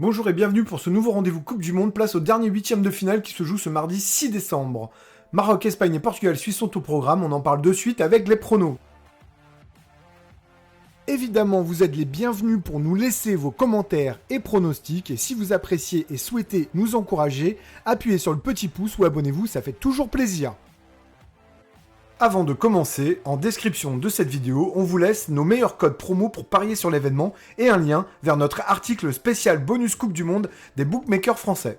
Bonjour et bienvenue pour ce nouveau rendez-vous Coupe du Monde, place au dernier huitième de finale qui se joue ce mardi 6 décembre. Maroc, Espagne et Portugal-Suisse sont au programme, on en parle de suite avec les pronos. Évidemment, vous êtes les bienvenus pour nous laisser vos commentaires et pronostics, et si vous appréciez et souhaitez nous encourager, appuyez sur le petit pouce ou abonnez-vous, ça fait toujours plaisir. Avant de commencer, en description de cette vidéo, on vous laisse nos meilleurs codes promo pour parier sur l'événement et un lien vers notre article spécial bonus Coupe du Monde des bookmakers français.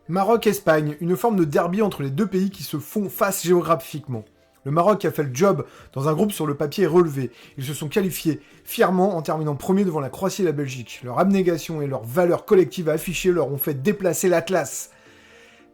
Maroc-Espagne, une forme de derby entre les deux pays qui se font face géographiquement. Le Maroc a fait le job dans un groupe sur le papier relevé. Ils se sont qualifiés fièrement en terminant premier devant la Croatie et la Belgique. Leur abnégation et leur valeur collective affichée leur ont fait déplacer l'Atlas.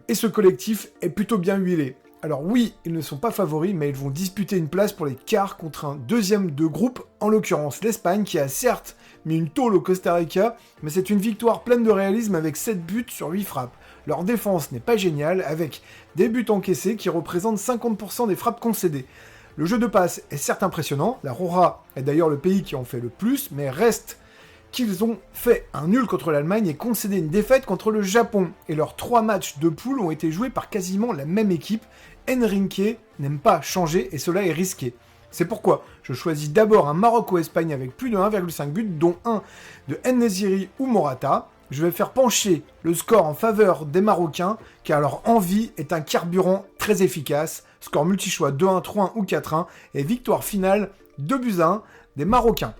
Et ce collectif est plutôt bien huilé. Alors oui, ils ne sont pas favoris, mais ils vont disputer une place pour les quarts contre un deuxième de groupe, en l'occurrence l'Espagne, qui a certes mis une tôle au Costa Rica, mais c'est une victoire pleine de réalisme avec 7 buts sur 8 frappes. Leur défense n'est pas géniale, avec des buts encaissés qui représentent 50% des frappes concédées. Le jeu de passe est certes impressionnant, la Rora est d'ailleurs le pays qui en fait le plus, mais reste qu'ils ont fait un nul contre l'Allemagne et concédé une défaite contre le Japon. Et leurs 3 matchs de poule ont été joués par quasiment la même équipe. Enrique n'aime pas changer et cela est risqué. C'est pourquoi je choisis d'abord un Maroc-Espagne avec plus de 1,5 buts, dont un de En-Nesyri ou Morata. Je vais faire pencher le score en faveur des Marocains, car leur envie est un carburant très efficace. Score multi-choix 2-1, 3-1 ou 4-1, et victoire finale 2-1 des Marocains.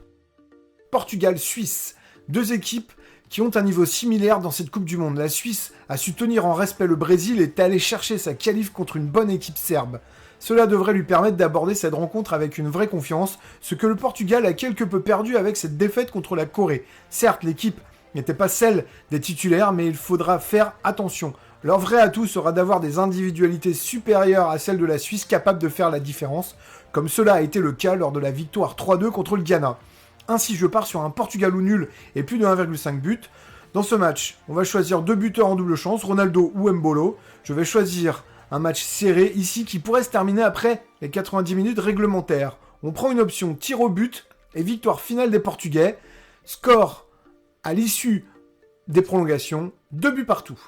Portugal-Suisse, deux équipes qui ont un niveau similaire dans cette Coupe du Monde. La Suisse a su tenir en respect le Brésil et est allée chercher sa qualif contre une bonne équipe serbe. Cela devrait lui permettre d'aborder cette rencontre avec une vraie confiance, ce que le Portugal a quelque peu perdu avec cette défaite contre la Corée. Certes, l'équipe n'était pas celle des titulaires, mais il faudra faire attention. Leur vrai atout sera d'avoir des individualités supérieures à celles de la Suisse capables de faire la différence, comme cela a été le cas lors de la victoire 3-2 contre le Ghana. Ainsi, je pars sur un Portugal ou nul et plus de 1,5 but. Dans ce match, on va choisir 2 buteurs en double chance, Ronaldo ou Mbolo. Je vais choisir un match serré ici qui pourrait se terminer après les 90 minutes réglementaires. On prend une option tir au but et victoire finale des Portugais. Score à l'issue des prolongations, 2 buts partout.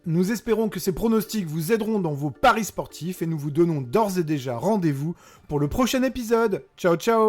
Nous espérons que ces pronostics vous aideront dans vos paris sportifs et nous vous donnons d'ores et déjà rendez-vous pour le prochain épisode. Ciao ciao!